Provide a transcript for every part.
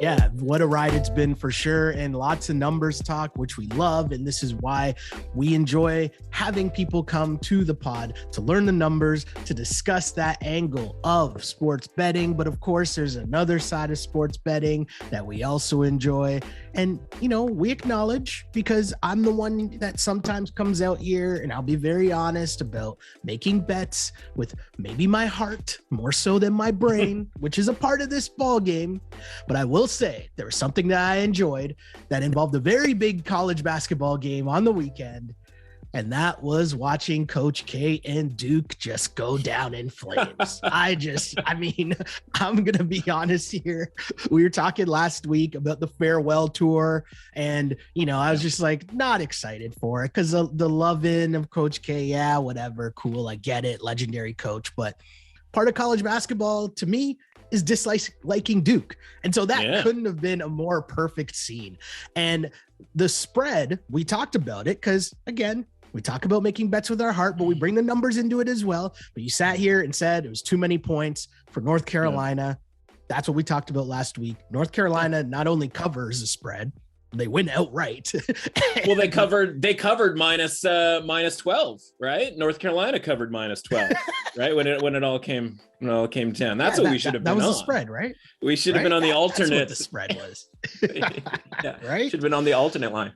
Yeah, what a ride it's been for sure. And lots of numbers talk, which we love. And this is why we enjoy having people come to the pod to learn the numbers, to discuss that angle of sports betting. But of course, there's another side of sports betting that we also enjoy. And, you know, we acknowledge, because I'm the one that sometimes comes out here, and I'll be very honest about making bets with maybe my heart more so than my brain, which is a part of this ball game. But I will say there was something that I enjoyed that involved a very big college basketball game on the weekend, and that was watching Coach K and Duke just go down in flames. I'm going to be honest here. We were talking last week about the farewell tour, and, you know, I was just like not excited for it because the love-in of Coach K, yeah, whatever, cool, I get it, legendary coach, but part of college basketball to me is disliking Duke. And so that couldn't have been a more perfect scene. And the spread, we talked about it because, again, we talk about making bets with our heart, but we bring the numbers into it as well. But you sat here and said it was too many points for North Carolina. That's what we talked about last week. North Carolina not only covers the spread, they win outright. Well, they covered minus 12, right? North Carolina covered minus 12, right? When it all came down. That's what we should have been on. That was the spread, right? We should have been on the alternate. That's what the spread was. Yeah, right? Should have been on the alternate line.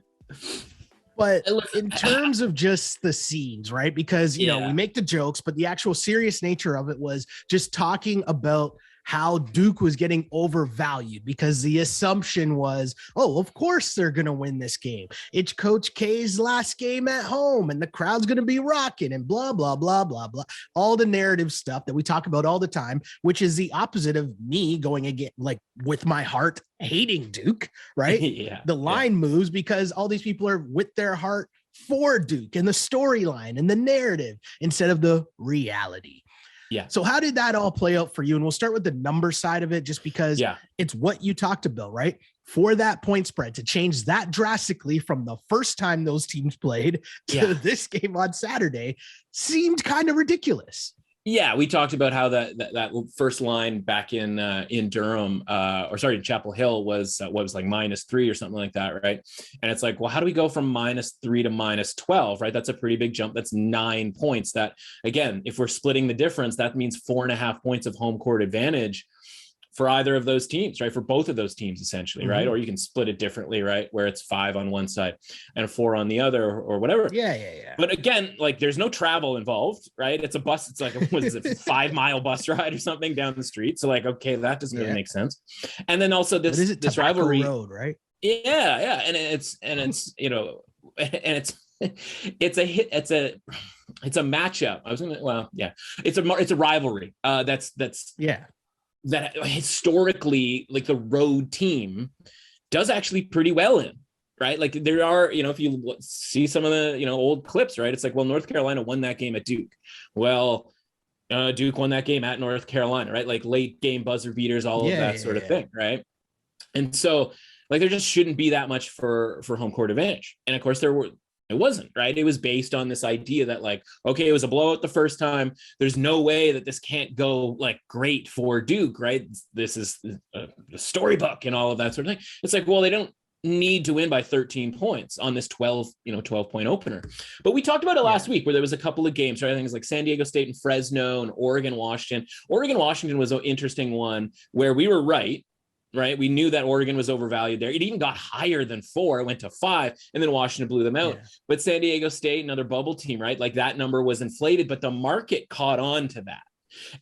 But in terms of just the scenes, right? Because, you know, we make the jokes, but the actual serious nature of it was just talking about how Duke was getting overvalued, because the assumption was, oh, of course they're going to win this game. It's Coach K's last game at home and the crowd's going to be rocking and blah, blah, blah, blah, blah. All the narrative stuff that we talk about all the time, which is the opposite of me going again, like with my heart hating Duke, right? The line moves because all these people are with their heart for Duke and the storyline and the narrative instead of the reality. Yeah. So how did that all play out for you? And we'll start with the number side of it, just because it's what you talked about, right? For that point spread to change that drastically from the first time those teams played to this game on Saturday seemed kind of ridiculous. Yeah, we talked about how that first line back in Durham, in Chapel Hill was like -3 or something like that, right? And it's like, well, how do we go from -3 to -12, right? That's a pretty big jump. That's 9 points. That, again, if we're splitting the difference, that means 4.5 points of home court advantage for either of those teams, right? For both of those teams, essentially, right? Or you can split it differently, right? Where it's 5 on one side and 4 on the other, or whatever. Yeah. But again, like, there's no travel involved, right? It's a bus. It's like, what is it, 5-mile bus ride or something down the street. So, like, okay, that doesn't really make sense. And then also this rivalry, road, right? Yeah. And it's, you know, and it's a matchup. It's a rivalry. That historically, like, the road team does actually pretty well in, right? Like, there are, you know, if you see some of the, you know, old clips, right? It's like, well, North Carolina won that game at Duke. Well, Duke won that game at North Carolina, right? Like, late game buzzer beaters, all of that sort of thing, right? And so, like, there just shouldn't be that much for home court advantage. And of course it wasn't, right? It was based on this idea that, like, okay, it was a blowout the first time. There's no way that this can't go, like, great for Duke, right? This is a storybook and all of that sort of thing. It's like, well, they don't need to win by 13 points on this 12 point opener. But we talked about it last week, where there was a couple of games, right? I think it's like San Diego State and Fresno and Oregon, Washington. Washington was an interesting one where we were right? We knew that Oregon was overvalued there. It even got higher than 4. It went to 5, and then Washington blew them out. Yeah. But San Diego State, another bubble team, right? Like, that number was inflated, but the market caught on to that.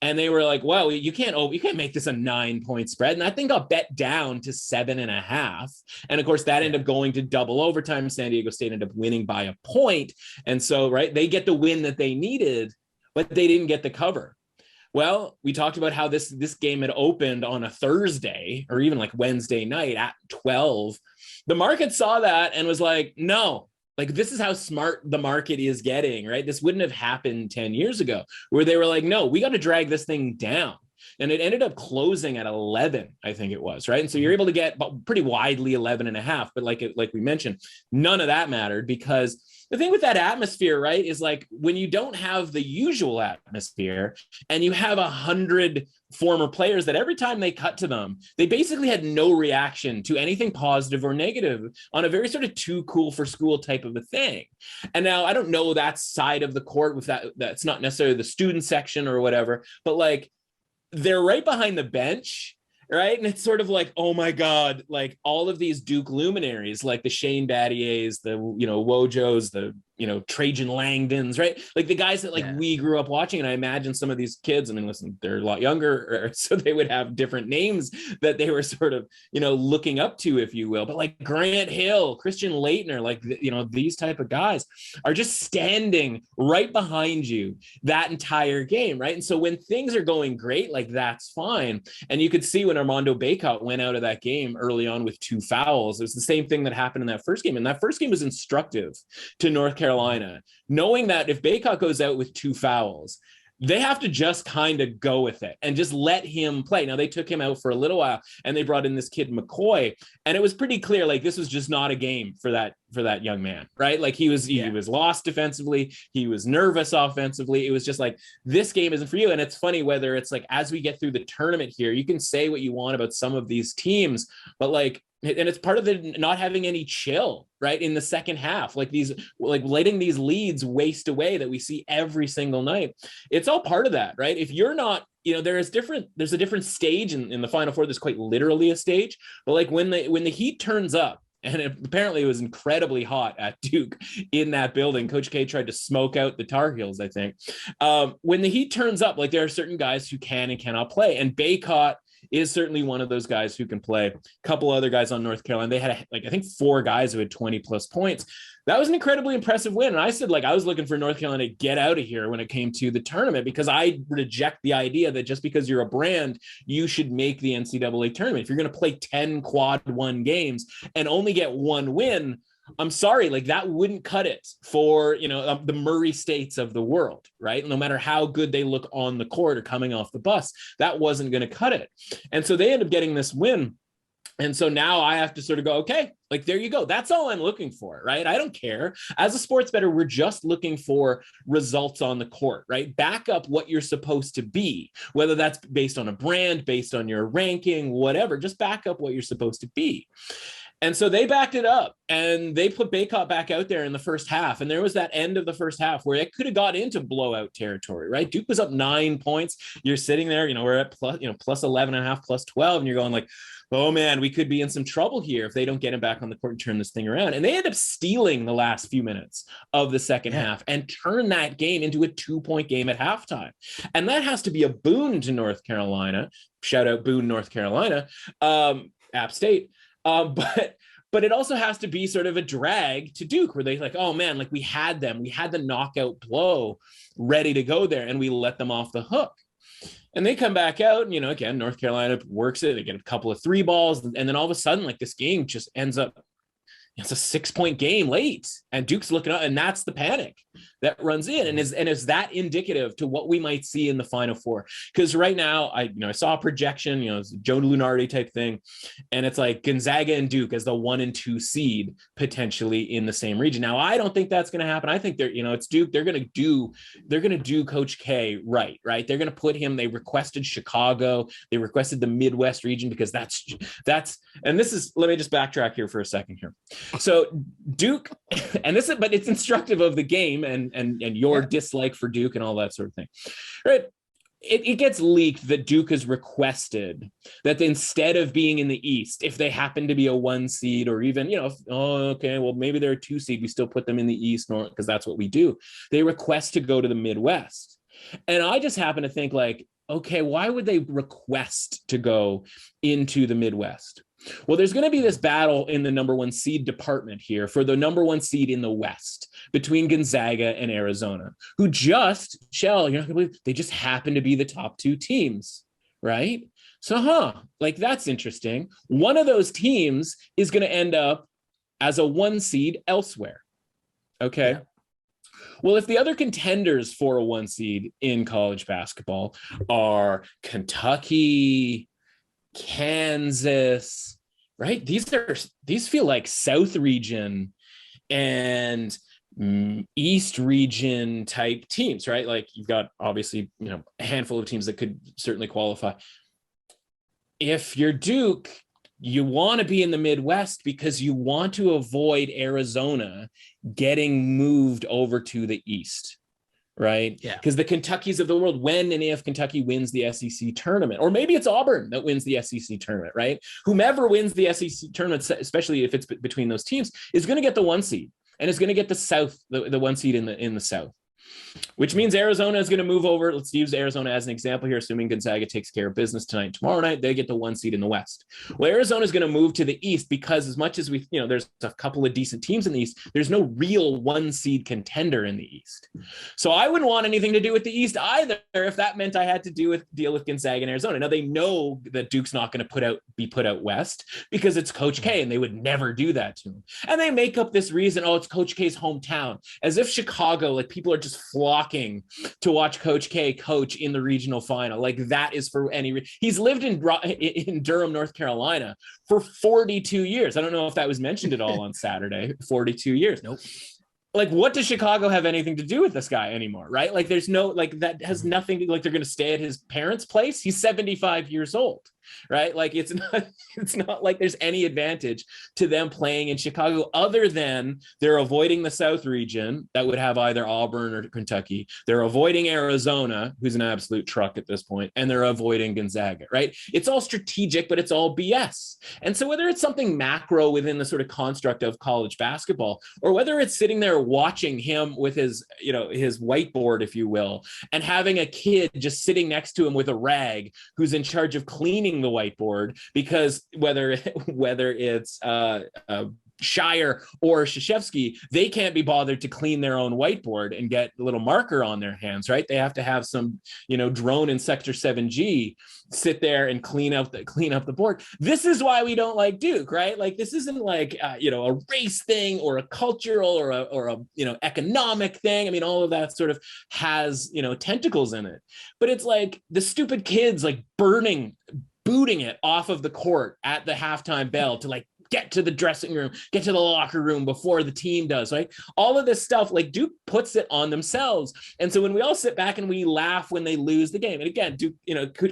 And they were like, well, you can't make this a 9-point spread. And that thing got bet down to 7.5. And of course, that ended up going to double overtime. San Diego State ended up winning by a point. And so, right, they get the win that they needed, but they didn't get the cover. Well, we talked about how this game had opened on a Thursday or even like Wednesday night at 12. The market saw that and was like, no, like, this is how smart the market is getting, right? This wouldn't have happened 10 years ago, where they were like, no, we got to drag this thing down. and it ended up closing at 11, I think it was, right? And so you're able to get pretty widely 11 and a half, but like we mentioned, none of that mattered, because the thing with that atmosphere, right, is like when you don't have the usual atmosphere and you have 100 former players that every time they cut to them, they basically had no reaction to anything positive or negative on a very sort of too cool for school type of a thing. And now I don't know that side of the court with that's not necessarily the student section or whatever, but like they're right behind the bench. Right. And it's sort of like, oh my God, like all of these Duke luminaries, like the Shane Battiers, the, Wojos, the, Trajan Langdons, right? Like the guys that we grew up watching. And I imagine some of these kids, I mean, listen, they're a lot younger, so they would have different names that they were sort of, looking up to, if you will. But like Grant Hill, Christian Laettner, like, these type of guys are just standing right behind you that entire game. Right. And so when things are going great, like that's fine. And you could see when Armando Bacot went out of that game early on with 2 fouls, it was the same thing that happened in that first game. And that first game was instructive to North Carolina, knowing that if Bacot goes out with 2 fouls, they have to just kind of go with it and just let him play. Now they took him out for a little while and they brought in this kid McCoy, and it was pretty clear, like this was just not a game for that young man, right? Like he was lost defensively. He was nervous offensively. It was just like, this game isn't for you. And it's funny whether it's like, as we get through the tournament here, you can say what you want about some of these teams, but like, and it's part of the not having any chill, right, in the second half, like letting these leads waste away that we see every single night. It's all part of that, right? If you're not, there's a different stage in the Final Four. There's quite literally a stage, but like when the heat turns up, and apparently it was incredibly hot at Duke in that building. Coach K tried to smoke out the Tar Heels, I think. When the heat turns up, like there are certain guys who can and cannot play, and Bacot is certainly one of those guys who can play. A couple other guys on North Carolina, they had I think 4 guys who had 20 plus points. That was an incredibly impressive win. And I said, like, I was looking for North Carolina to get out of here when it came to the tournament, because I reject the idea that just because you're a brand, you should make the NCAA tournament. If you're going to play 10 quad 1 games and only get 1 win, I'm sorry, like that wouldn't cut it for, the Murray States of the world, right? No matter how good they look on the court or coming off the bus, that wasn't going to cut it. And so they ended up getting this win. And so now I have to sort of go, okay, like, there you go. That's all I'm looking for, right? I don't care. As a sports bettor, we're just looking for results on the court, right? Back up what you're supposed to be, whether that's based on a brand, based on your ranking, whatever, just back up what you're supposed to be. And so they backed it up and they put Bacot back out there in the first half. And there was that end of the first half where it could have got into blowout territory, right? Duke was up 9 points. You're sitting there, we're at plus 11 and a half, plus 12. And you're going like, oh man, we could be in some trouble here if they don't get him back on the court and turn this thing around. And they end up stealing the last few minutes of the second half and turn that game into a 2-point game at halftime. And that has to be a boon to North Carolina. Shout out Boone, North Carolina, App State. But it also has to be sort of a drag to Duke, where they like, oh man, like we had the knockout blow ready to go there, and we let them off the hook. And they come back out, and again, North Carolina works it. They get a couple of 3 balls, and then all of a sudden, like this game just ends up, it's a 6-point game late, and Duke's looking up, and that's the panic that runs in. And is that indicative to what we might see in the Final Four? Because right now, I saw a projection, it's a Joe Lunardi type thing, and it's like Gonzaga and Duke as the 1 and 2 seed potentially in the same region. Now, I don't think that's going to happen. I think it's Duke. They're going to do Coach K right. They're going to put him. They requested Chicago. They requested the Midwest region because that's. And this is. Let me just backtrack here for a second here. So Duke, but it's instructive of the game and your dislike for Duke and all that sort of thing, right? It gets leaked that Duke has requested that instead of being in the East, if they happen to be a 1 seed or even, maybe they're a 2 seed, we still put them in the East because that's what we do. They request to go to the Midwest. And I just happen to think like, okay, why would they request to go into the Midwest? Well, there's going to be this battle in the number 1 seed department here for the number 1 seed in the West between Gonzaga and Arizona, who you're not going to believe, they just happen to be the top 2 teams, right? So, like that's interesting. One of those teams is going to end up as a 1 seed elsewhere. Okay. Yeah. Well, if the other contenders for a 1 seed in college basketball are Kentucky, Kansas, right? These feel like South region and East region type teams, right? Like you've got obviously, a handful of teams that could certainly qualify. If you're Duke, you want to be in the Midwest because you want to avoid Arizona getting moved over to the East, right? Yeah. Because the Kentuckys of the world, when and if Kentucky wins the SEC tournament, or maybe it's Auburn that wins the SEC tournament, right? Whomever wins the SEC tournament, especially if it's between those teams, is going to get the 1 seed and is going to get the South, the 1 seed in the South. Which means Arizona is going to move over. Let's use Arizona as an example here, assuming Gonzaga takes care of business tonight. Tomorrow night, they get the 1 seed in the West. Well, Arizona is going to move to the East because as much as there's a couple of decent teams in the East, there's no real 1 seed contender in the East. So I wouldn't want anything to do with the East either if that meant I had to deal with Gonzaga and Arizona. Now, they know that Duke's not going to be put out West because it's Coach K, and they would never do that to him. And they make up this reason, it's Coach K's hometown, as if Chicago, like people are just flocking to watch Coach K coach in the regional final. Like that is for any he's lived in Durham, North Carolina for 42 years. I don't know if that was mentioned at all on Saturday. 42 years. Nope. Like, what does Chicago have anything to do with this guy anymore, right? Like, there's no, like, that has nothing to, like, they're going to stay at his parents' place. He's 75 years old, right? Like, it's not like there's any advantage to them playing in Chicago other than they're avoiding the South region that would have either Auburn or Kentucky. They're avoiding Arizona, who's an absolute truck at this point, and they're avoiding Gonzaga, right? It's all strategic, but it's all BS. And so whether it's something macro within the sort of construct of college basketball, or whether it's sitting there watching him with his, his whiteboard, if you will, and having a kid just sitting next to him with a rag who's in charge of cleaning the whiteboard, because whether it's Shire or Krzyzewski, they can't be bothered to clean their own whiteboard and get a little marker on their hands, right? They have to have some, drone in Sector 7G sit there and clean up the board. This is why we don't like Duke, right? Like, this isn't like a race thing or a cultural or a economic thing. I mean, all of that sort of has tentacles in it, but it's like the stupid kids like booting it off of the court at the halftime bell to like get to the dressing room, get to the locker room before the team does, right? All of this stuff, like Duke puts it on themselves. And so when we all sit back and we laugh when they lose the game, and again, Duke,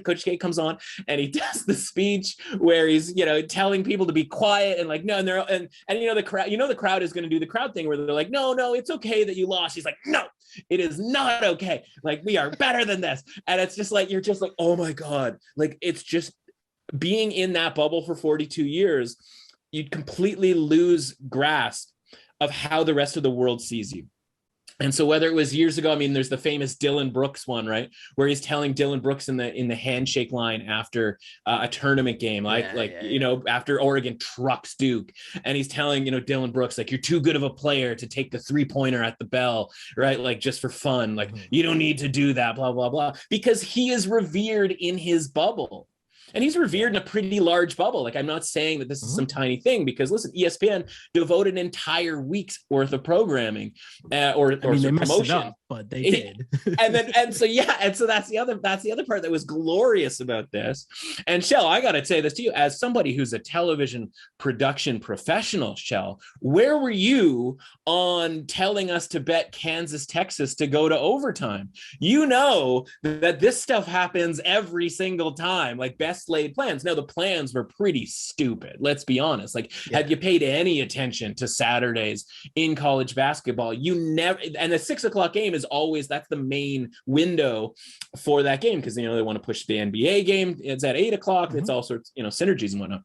Coach K comes on and he does the speech where he's, telling people to be quiet and like, no, and the crowd, the crowd is going to do the crowd thing where they're like, no, it's okay that you lost. He's like, no, it is not okay. Like, we are better than this. And it's just like, you're just like, oh my God. Like, it's just being in that bubble for 42 years, you'd completely lose grasp of how the rest of the world sees you. And so whether it was years ago, I mean, there's the famous Dylan Brooks one, right? Where he's telling Dylan Brooks in the handshake line after a tournament game, after Oregon trucks Duke. And he's telling, Dylan Brooks, like, you're too good of a player to take the 3-pointer at the bell, right? Like, just for fun, like, you don't need to do that, blah, blah, blah. Because he is revered in his bubble. And he's revered in a pretty large bubble. Like, I'm not saying that this is some tiny thing, because listen, ESPN devoted an entire week's worth of programming or they messed promotion. it up, but they did. So that's the other part that was glorious about this. And Shell, I got to say this to you as somebody who's a television production professional. Shell, where were you on telling us to bet Kansas, Texas to go to overtime? That this stuff happens every single time, like best laid plans. Now, the plans were pretty stupid, let's be honest. Like, had you paid any attention to Saturdays in college basketball, you never, and the 6:00 game is always, that's the main window for that game, because they want to push the NBA game. It's at 8:00. It's all sorts, synergies and whatnot.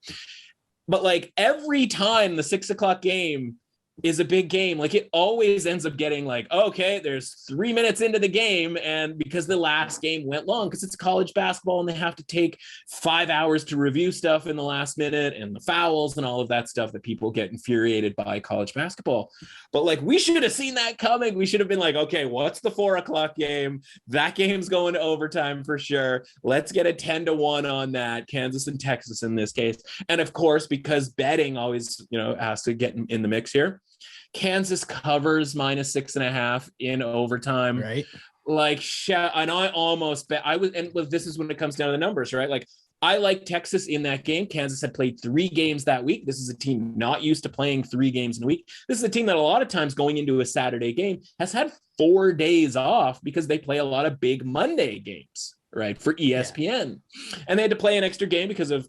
But like, every time the 6:00 game is a big game, like, it always ends up getting like, okay, there's 3 minutes into the game, and because the last game went long, because it's college basketball and they have to take 5 hours to review stuff in the last minute, and the fouls and all of that stuff that people get infuriated by college basketball. But like, we should have seen that coming. We should have been like, okay, what's the 4:00 game? That game's going to overtime for sure. Let's get a 10-1 on that, Kansas and Texas in this case. And of course, because betting always has to get in the mix here, Kansas covers -6.5 in overtime. Right. Like, and I almost bet this is when it comes down to the numbers, right? Like, I like Texas in that game. Kansas had played 3 games that week. This is a team not used to playing 3 games in a week. This is a team that a lot of times going into a Saturday game has had 4 days off because they play a lot of big Monday games, right? For ESPN. Yeah. And they had to play an extra game because of,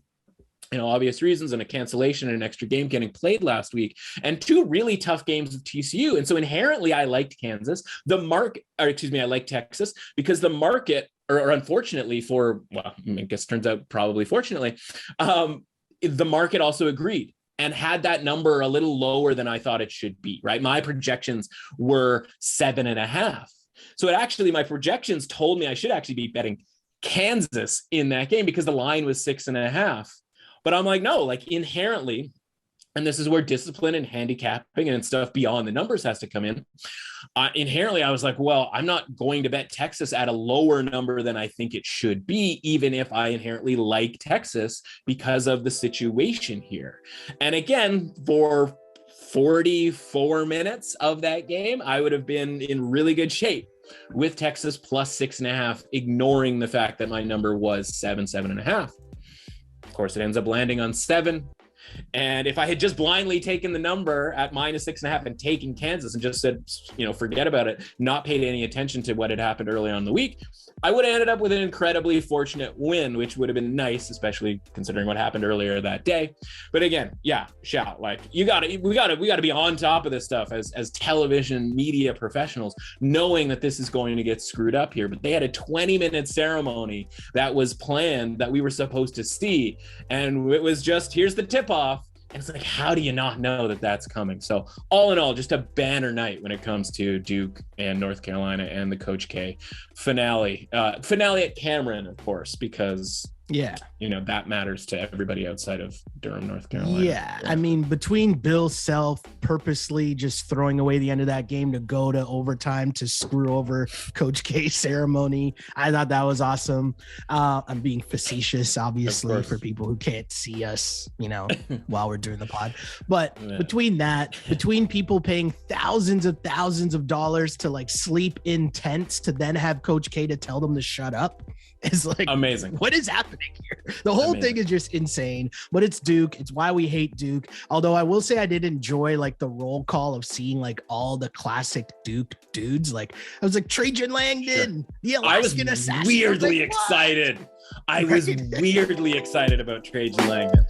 obvious reasons, and a cancellation and an extra game getting played last week, and 2 really tough games of TCU. And so inherently I liked Kansas. I like Texas because the market, or unfortunately I guess turns out probably fortunately, the market also agreed and had that number a little lower than I thought it should be, right? My projections were 7.5. So my projections told me I should actually be betting Kansas in that game because the line was 6.5. But I'm like, no, like inherently, and this is where discipline and handicapping and stuff beyond the numbers has to come in. Inherently, I was like, well, I'm not going to bet Texas at a lower number than I think it should be, even if I inherently like Texas because of the situation here. And again, for 44 minutes of that game, I would have been in really good shape with Texas plus 6.5, ignoring the fact that my number was 7.5. Of course, it ends up landing on 7. And if I had just blindly taken the number at -6.5 and taken Kansas and just said, forget about it, not paid any attention to what had happened early on in the week, I would have ended up with an incredibly fortunate win, which would have been nice, especially considering what happened earlier that day. But again, like we gotta be on top of this stuff as television media professionals, knowing that this is going to get screwed up here. But they had a 20-minute ceremony that was planned that we were supposed to see, and it was just, here's the tip-off. And it's like, how do you not know that that's coming? So all in all, just a banner night when it comes to Duke and North Carolina and the Coach K finale at Cameron, of course, because that matters to everybody outside of Durham, North Carolina. Yeah. I mean, between Bill Self purposely just throwing away the end of that game to go to overtime to screw over Coach K ceremony, I thought that was awesome. I'm being facetious, obviously, for people who can't see us, while we're doing the pod. But between people paying thousands of dollars to like sleep in tents to then have Coach K to tell them to shut up, is like amazing. What is happening here? The whole thing is just insane, but it's Duke. It's why we hate Duke. Although I will say I did enjoy like the roll call of seeing like all the classic Duke dudes. Like I was like Trajan Langdon, the Alaskan assassin. Weirdly excited. I was weirdly excited about Trajan Langdon.